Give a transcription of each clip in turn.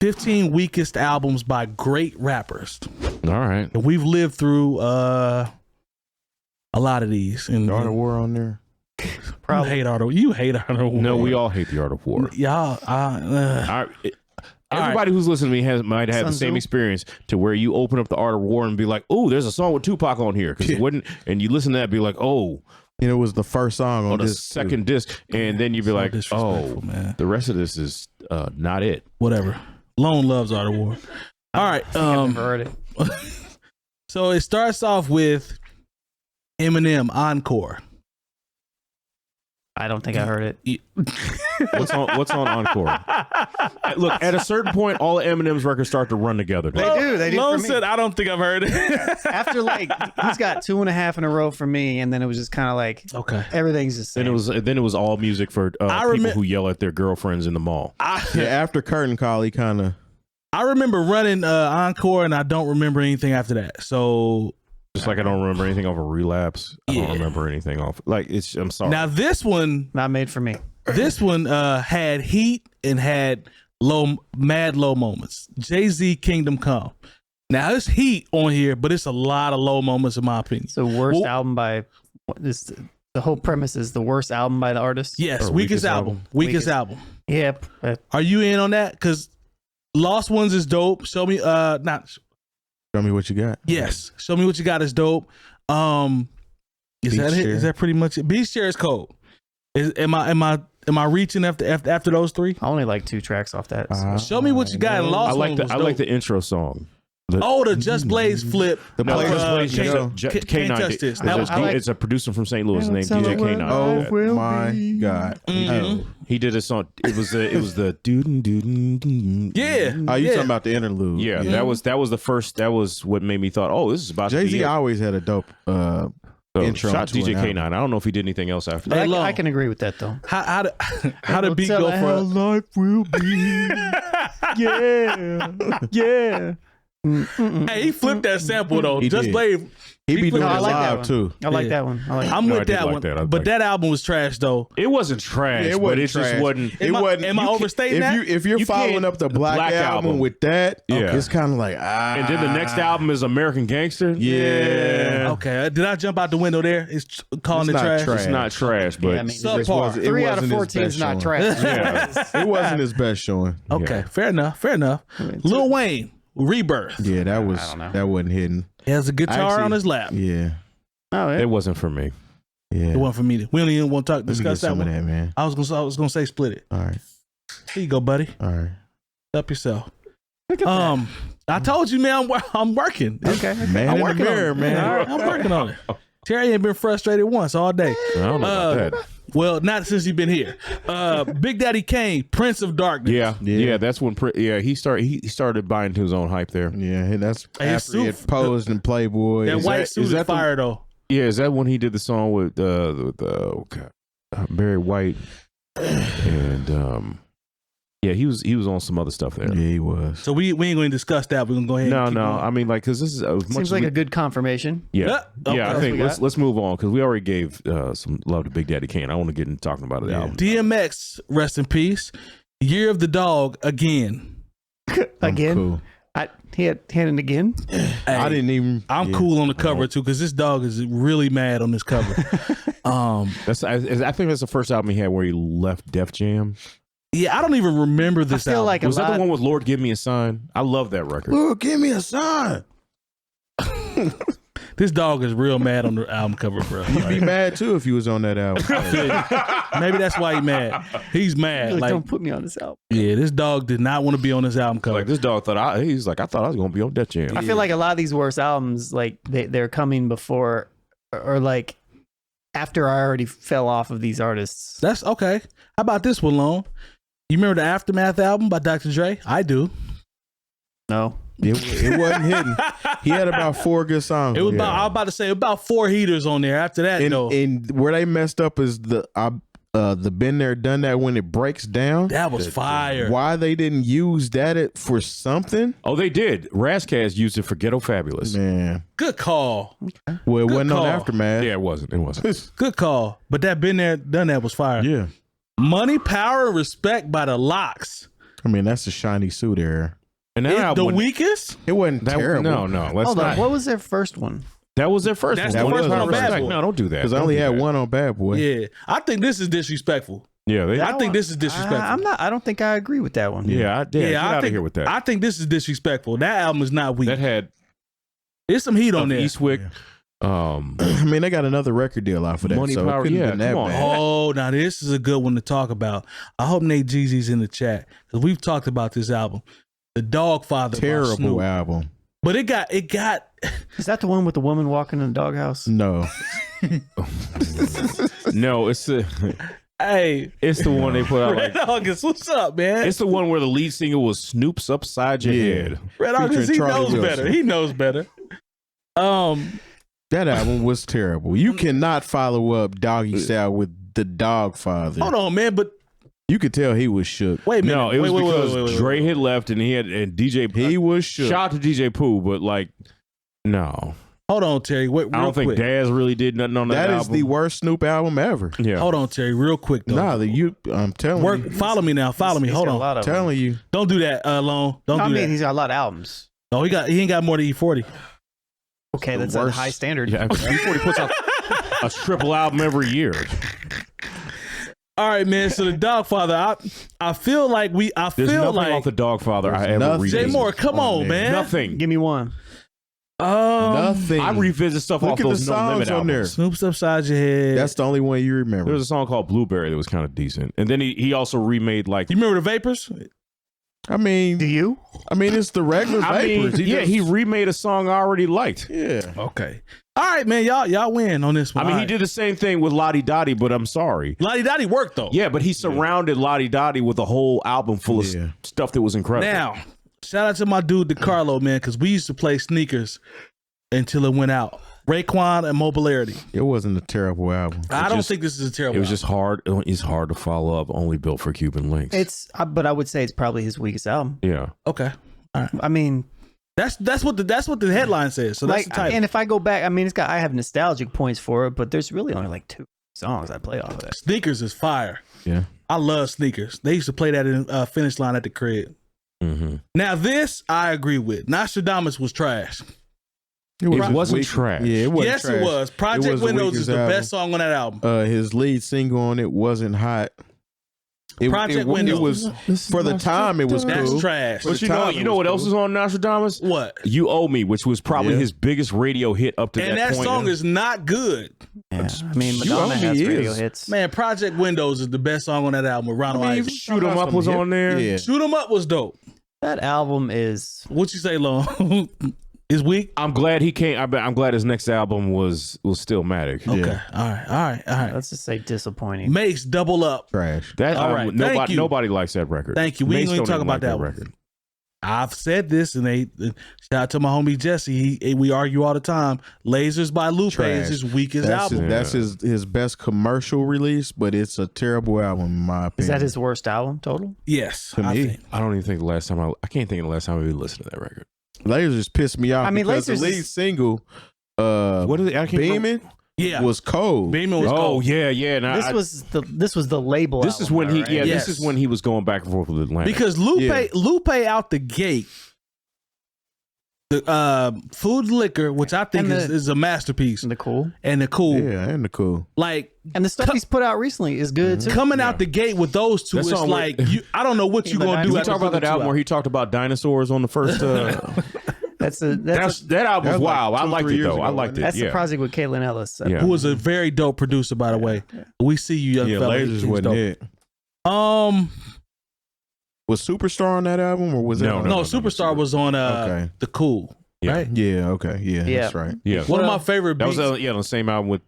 15 weakest albums by great rappers. All right. And we've lived through a lot of these. And Art of War on there. Probably hate Art of War. No, we all hate the Art of War. Y'all, everybody who's listening to me might have the same experience to where you open up the Art of War and be like, "Oh, there's a song with Tupac on here," because it wouldn't, and you listen to that and be like, "Oh." It was the first song on the this second disc, and then you'd be like, "Oh, man. The rest of this is not it." Whatever. Lone loves Art of War. All right. I've never heard it. So it starts off with Eminem Encore. I don't think I heard it. What's on Encore? Look, at a certain point, all of Eminem's records start to run together. They do. Lone for me. said, "I don't think I've heard it." After he's got 2.5 in a row for me, and then it was just kind of like, okay, everything's the same. Then it was all music for people who yell at their girlfriends in the mall. After Curtain Call, he kind of. I remember running Encore, and I don't remember anything after that. So. Just like I don't remember anything off of Relapse. I don't remember anything off. I'm sorry. Now this one, not made for me. This one had heat and had mad low moments. Jay-Z Kingdom Come. Now it's heat on here, but it's a lot of low moments in my opinion. So worst album by the whole premise is the worst album by the artist. Yes, weakest album. Weakest album. Yep. Are you in on that? Because Lost Ones is dope. Show me Show me what you got. Yes. Show me what you got is dope. Is that it? Is that pretty much it? Beast Share is cold. Am I reaching after those three? I only like 2 tracks off that. Show me what you got in Lost Ones. I like the intro song. The Just Blaze flip. The K-9. It's a producer from St. Louis named DJ K-9. Oh my God. He did a song. It was the yeah. Oh, you talking about the interlude? Yeah, that was the first. That was what made me thought, oh, this is about Jay-Z to be always had a dope intro. Shout DJ K-9. I don't know if he did anything else after that. that. I can agree with that though. How did beat go for life will be? Yeah. Hey, he flipped that sample though. He Just did. Blaze. He be doing I it like that live one. too. I like that one. I'm with that one. But that album was trash though. It wasn't trash, It but wasn't it just trash. wasn't. It wasn't. Am I overstating that? If you're following up the Black album with that, it's kind of like And then the next album is American Gangster. Yeah. Okay. Did I jump out the window there? It's calling it trash. It's not trash, but subpar. 3 out of 14 is not trash. It wasn't his best showing. Okay, fair enough. Lil Wayne, Rebirth. Yeah, that wasn't hidden. He has a guitar on his lap. Yeah. Oh, yeah. It wasn't for me. Yeah. It wasn't for me. We don't even want to discuss that some one. of that, man. I was gonna say split it. All right. Here you go, buddy. All right. Up yourself. Look at that. I told you, man. I'm working. Okay. Man I'm in the working mirror, on it. man. All right, I'm working on it. Terry ain't been frustrated once all day. I don't know about that. Well, not since he's been here. Big Daddy Kane, Prince of Darkness. Yeah. That's when. He started buying to his own hype there. Yeah, that's after he had suit- posed in Playboy. That white suit is fire though. Yeah, is that when he did the song with Barry White and he was on some other stuff there. Yeah, he was. So we ain't going to discuss that. We're going to go ahead. And keep I going. mean, like, because this is Seems like a good confirmation. Yeah, Okay. I think let's move on because we already gave some love to Big Daddy Kane. I want to get into talking about the album. DMX, rest in peace. Year of the Dog again. Again. Cool. He had it again. Hey, I didn't even. I'm cool on the cover too because this dog is really mad on this cover. I think that's the first album he had where he left Def Jam. Yeah, I don't even remember this I feel album. like Was that the one with Lord Give Me a Sign? I love that record. Lord, give me a sign. This dog is real mad on the album cover, bro. You'd be mad too if you was on that album. Maybe that's why he's mad. He's mad. Like, Like, don't put me on this album. yeah, this dog did not want to be on this album cover. Like this dog thought I was going to be on Def Jam. I feel like a lot of these worst albums, like they're coming before or like after I already fell off of these artists. That's okay. How about this one, Lone? You remember the Aftermath album by Dr. Dre? I do. No. It wasn't hidden. He had about 4 good songs. It was about. I was about to say about 4 heaters on there. After that, though, and where they messed up is the been there, done that when it breaks down. that was fire. Why they didn't use that for something? Oh, they did. Razzcast used it for Ghetto Fabulous. Man, Good call. well, it wasn't call. on Aftermath. Yeah, it wasn't. Good call. But that been there, done that was fire. Yeah. Money, Power, and Respect by the Locks. I mean, that's the shiny suit era. And that The album, weakest? It wasn't terrible. No, let's Hold on. not. What was their first one? That was their first That's one. the That first was one on Respect. Bad Boy. No, don't do that. Because I Don't only do had that. one on Bad Boy. Yeah. I think this is disrespectful. Yeah, I think this is disrespectful. I'm not. I don't think I agree with that one. get out of here with that. I think this is disrespectful. That album is not weak. That had There's some heat on there. Eastwick. I mean, they got another record deal off of that. Money so Power, it couldn't yeah, have been that come on. bad. Oh, now this is a good one to talk about. I hope Nate Jeezy's in the chat because we've talked about this album, The Dogfather. by Terrible Snoop. album. But it got. Is that the one with the woman walking in the doghouse? No. No, it's the Hey, it's the one they put out. Red Like, August, what's up, man? it's the one where the lead singer was Snoop's Upside Your Head. Red August, he featuring Charlie knows Wilson. better. He knows better. That album was terrible. You cannot follow up Doggy Style with The Dogfather. Hold on, man. But You could tell he was shook. wait a minute. No, it was wait, because Dre had left and he had and DJ. He was shook. Shout out to DJ Pooh, but like, no, Hold on, Terry. Wait, real I don't think quick. Daz really did nothing on that That is album. the worst Snoop album ever. Yeah. Hold on, Terry. Real quick though. I'm telling you. Follow me now. Follow me. He's Hold got a on. lot of them. Telling you. Don't do that, Lone. Don't I do mean, that. he's got a lot of albums. No, he ain't got more than E40. Okay, The that's a worst. high standard. Yeah, E40 puts out a triple album every year. All right, man. So the Dogfather, I feel like There's feel nothing like off the Dogfather I ever nothing. Jay revisited. Moore. Come on, there. man. Nothing. Give me one. Nothing. I revisit stuff Look off at the those No songs Limit on there. albums. Snoop's upside your head. That's the only one you remember. There was a song called Blueberry that was kind of decent, and then he also remade like. You remember the Vapors? I mean, Do you? it's the regular I mean, Vapors. he remade a song I already liked. Yeah. Okay. All right, man. Y'all win on this one. I mean, All he right. did the same thing with Lottie Dottie, but I'm sorry. Lottie Dottie worked though. Yeah, but he surrounded Lottie Dottie with a whole album full of Yeah. stuff that was incredible. Now, shout out to my dude DeCarlo, man, because we used to play sneakers until it went out. Raekwon and Mobilarity. It wasn't a terrible album. I don't think this is a terrible. It was just hard. It's hard to follow up. Only built for Cuban links. But I would say it's probably his weakest album. Yeah. okay. I mean, That's what the headline says. So that's like, the title. and if I go back, I mean, I have nostalgic points for it, but there's really only like 2 songs I play off of that. Sneakers is fire. Yeah. I love Sneakers. They used to play that in Finish Line at the crib. Mm-hmm. Now this I agree with. Nostradamus was trash. It wasn't weak. trash. Yeah, it wasn't Yes, trash. it was. Project was the Windows weakest is the album. best song on that album. His lead single on it wasn't hot. Project Windows. It was for the time. It was That's cool. trash. For But the you time, know it was what else cool. is on Nostradamus? What? You Owe Me, which was probably Yeah. his biggest radio hit up to And that that point. song is not good. Yeah, I mean, You Madonna Owe Me has radio is. hits. Man, Project Windows is the best song on that album with Ronald I mean, Isley. Shoot 'Em Up was on there. Yeah. Shoot 'Em Up was dope. That album is. What you say, Long? Is weak? I'm glad he came. I'm glad his next album was Stillmatic. Okay. Yeah. All right. Let's just say disappointing. Makes Double Up. Trash. That All right, thank you. nobody likes that record. Thank you. We ain't Mace gonna don't talk even about like that one. record. I've said this, and shout out to my homie Jesse. We argue all the time. Lasers by Lupe Trash. is his weakest That's album. his best commercial release, but it's a terrible album in my opinion. Is that his worst album total? Yes, To I me. think. I don't even think the last time I can't think of the last time we listened to that record. Lasers pissed me off. I mean, because Lasers the lead is- single, What is it? I can't Beaming Yeah, was cold. Beeman was Oh cold. yeah. Now, This was the label. this is album, when he right? yeah Yes. this is when he was going back and forth with Atlanta. Because Lupe Yeah. out the gate, the Food and Liquor, which I think And is a masterpiece, And the cool. and the cool, Yeah, and the cool. like And the stuff he's put out recently is good too. coming out the gate with those two. That It's song like with- I don't know what you but gonna I- do. Did we after talk about putting that two album out. where he talked about dinosaurs on the first? That that album was was like wild. I 2-3 liked it years though. ago, I liked it. that's yeah. the project with Caitlin Ellis. Yeah. Who was a very dope producer, by the way. We see you, young Yeah, fella. Lasers He's wasn't dope. it. Was Superstar on that album or was it? No, on No, no, Superstar was on Okay. the Cool, Yeah. right? Yeah, okay. Yeah, Yeah. that's right. Yeah, One of my favorite that beats. was on the same album with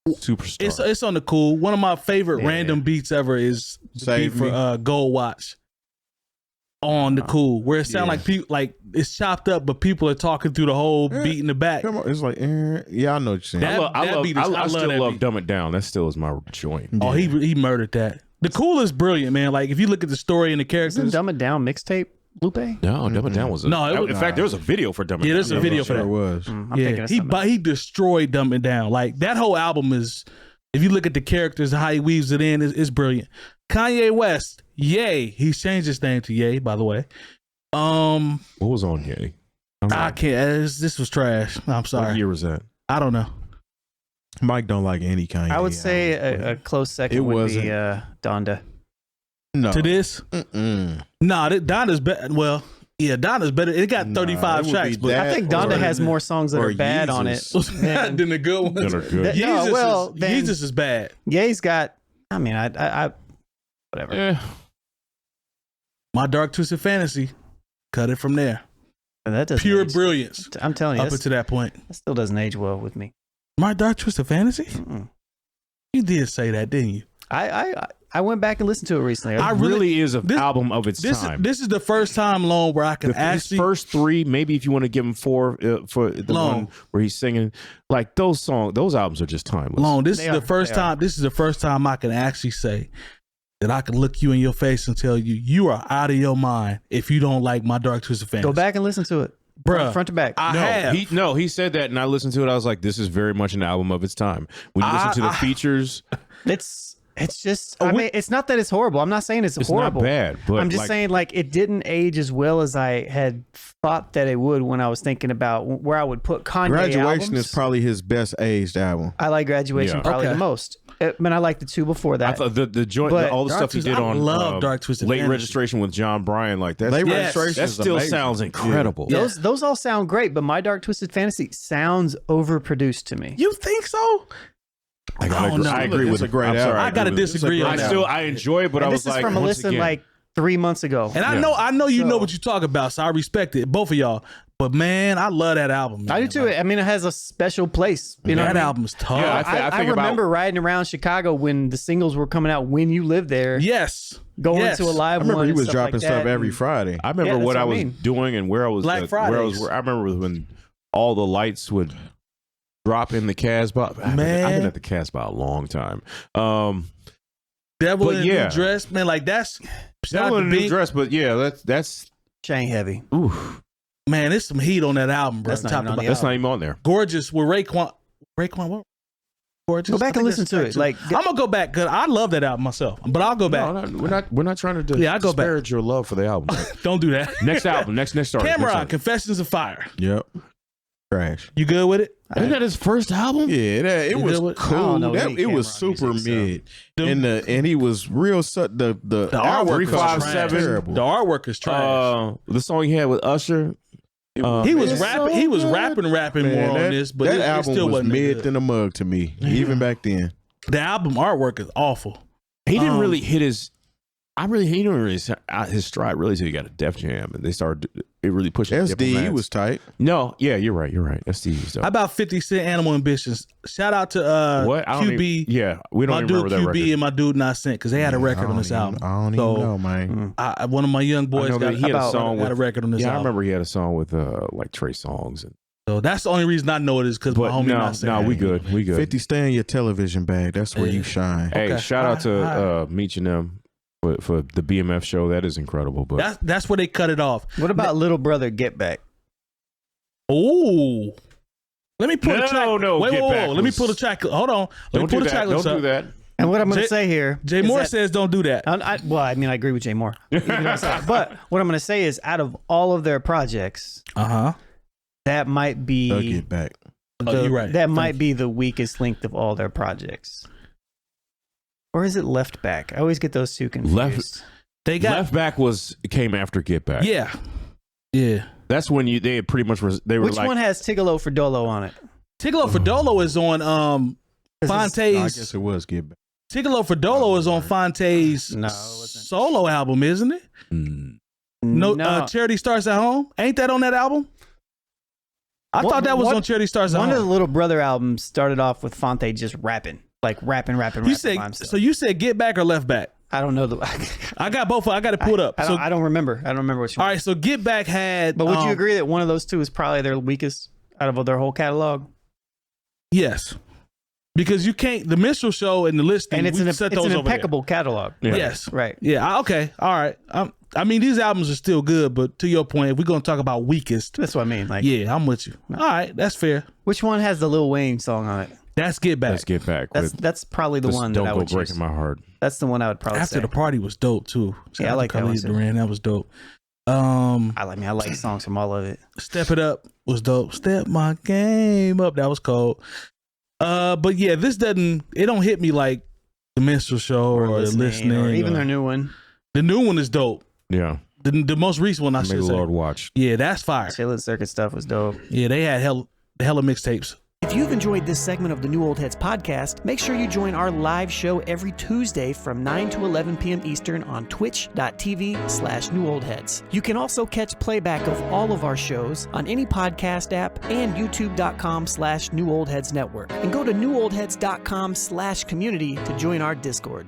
Superstar. It's on the Cool. One of my favorite Yeah. random beats ever is the Save beat for Me. Gold Watch on the Cool, where it sounds Yeah. like people like it's chopped up, but people are talking through the whole beat in the back. Come on, it's like, yeah, I know what you're saying. That- I beat is- I love still that love beat. Dumb It Down. That still is my joint. Oh, he murdered that. The Cool is brilliant, man. Like if you look at the story and the Isn't characters, Dumb It Down mixtape Lupe? No, Dumb It Down was No, it was- in fact, there was a video for Dumb It Yeah, Down. there's a video for Sure that. was. I'm thinking of something else. he destroyed Dumb It Down. Like that whole album is, if you look at the characters and how he weaves it in, is brilliant. Kanye West, Ye. He's changed his name to Ye, by the way. What was on Ye? I can't. This was trash. I'm sorry. What year was that? I don't know. Mike don't like any Kanye. I would say a close second would be Donda. No. To this? Nah, Donda's better. Well, yeah, Donda's better. It got 35 tracks, but I think Donda has more songs that are bad on it than the good ones. That are good. Jesus is bad. Ye's got. I mean, I whatever. Yeah. My Dark Twisted Fantasy. Cut it from there. That doesn't Pure age. brilliance. I'm telling you, up until that point. that still doesn't age well with me. My Dark Twisted Fantasy? Mm-mm. You did say that, didn't you? I went back and listened to it recently. It really is an album of its time. This is the first time, Lone, where I can actually... His first three, maybe if you want to give him four for the one where he's singing, like those albums are just timeless. Lone, this is the first time I can actually say that I can look you in your face and tell you are out of your mind if you don't like My Dark Twisted Fantasy. Go back and listen to it. Bruh, front to back. He said that, and I listened to it. I was like, this is very much an album of its time. When you listen to the features, it's just. I mean, it's not that it's horrible. I'm not saying it's horrible. Not bad, but I'm just saying like it didn't age as well as I had thought that it would when I was thinking about where I would put Kanye. Graduation albums. is probably his best aged album. I like Graduation probably the most. But I like the two before that. I thought the joint, all the stuff he did on Dark Twisted Late Fantasy. Registration with John Bryan, like that. Late Registration that still amazing. sounds incredible. Yeah. Those all sound great, but My Dark Twisted Fantasy sounds overproduced to me. You think so? I agree with a great album. I gotta disagree on that. I enjoy it, but I was this is like, from a listen like 3 months ago. And I know you know what you talk about, so I respect it, both of y'all. But man, I love that album. Man. I do too. I mean, it has a special place. You know, that album's tough. Yeah, I remember riding around Chicago when the singles were coming out. When you lived there, going to a live. I remember one he was and dropping stuff, like stuff every Friday. I remember what I was doing and where I was. Black Fridays. I remember when all the lights would drop in the Casbah. I've been at the Casbah a long time. Devil in a New Dress, man. Like that's Devil in a New Dress, but yeah, that's chain heavy. Oof. Man, there's some heat on that album, bro. That's not even on there. Gorgeous with Raekwon. What? Gorgeous. Go back and listen to it. Like I'm gonna go back because I love that album myself. But I'll go back. No, we're not trying to I go back. disparage your love for the album. Don't do that. Next album, next artist. Cameron, Confessions of Fire. Yep. Trash. You good with it? Isn't that his first album? Yeah, it was cool. It was super music, mid, and he was real. The artwork is 357. The artwork is trash. The song he had with Usher. He was rapping. He was rapping more on this, but that it album still was wasn't mid good. than a mug to me, even back then. The album artwork is awful. He didn't really hit his. He didn't really his stride really till he got a Def Jam, and they started really pushing. SD was tight. No, yeah, you're right. SD was dope. How about 50 Cent Animal Ambitions? Shout out to QB. We don't my even dude remember that QB record. and my dude Not Sent because they had a record on this album. I don't even know, man. One of my young boys he had a song had a record on this album. I remember he had a song with like Trey Songz. So that's the only reason I know it is because my homie Not Sent. No, we good. 50 stay in your television bag. That's where you shine. Hey, shout out to Meech and them. For the BMF show, that is incredible. But that's where they cut it off. What about Little Brother Get Back? Oh, let me pull the track. Wait. Let me pull the track. Hold on. Don't do that. And what I'm going to say here, Jay Moore says don't do that. I agree with Jay Moore. But what I'm going to say is, out of all of their projects, that might be Get Back. You're right. That might be the weakest link of all their projects. Or is it Left Back? I always get those two confused. Left Back came after Get Back. Yeah. That's when they had pretty much Which one has tigolo for dolo on it? Tigolo for dolo is on Fonte's. I guess it was Get Back. Tigolo for dolo is on Fonte's solo album, isn't it? No. Charity Starts at Home. Ain't that on that album? I thought that was on Charity Starts at Home. One of the Little Brother albums started off with Fonte just rapping. Like rapping by himself. So you said Get Back or Left Back? I don't know. I got both. I got to pull it up. I don't remember. I don't remember which one. All right, so Get Back had. But would you agree that one of those two is probably their weakest out of their whole catalog? Yes. Because you can't, the Minstrel Show and the listing, and it's an impeccable catalog. Yeah. Yes. Right. Yeah. Okay. All right. I mean, these albums are still good, but to your point, if we're going to talk about weakest. That's what I mean. Like, yeah, I'm with you. All right. That's fair. Which one has the Lil Wayne song on it? That's Get Back. Let's Get Back. That's probably the one that Don't I Go would choose. Breaking My Heart. That's the one I would probably After say. the Party was dope too. Yeah, I like that one too. Duran, that was dope. I like songs from all of it. Step It Up was dope. Step My Game Up, that was cold. But yeah, it don't hit me like the Minstrel Show or the Listening or even their new one. The new one is dope. Yeah. The most recent one I May should the say. Lord watch. Yeah, that's fire. Chillin' Circuit stuff was dope. Yeah, they had hella mixtapes. If you've enjoyed this segment of the New Old Heads podcast, make sure you join our live show every Tuesday from 9 to 11 p.m. Eastern on twitch.tv/newoldheads. You can also catch playback of all of our shows on any podcast app and youtube.com/newoldheadsnetwork. And go to newoldheads.com/community to join our Discord.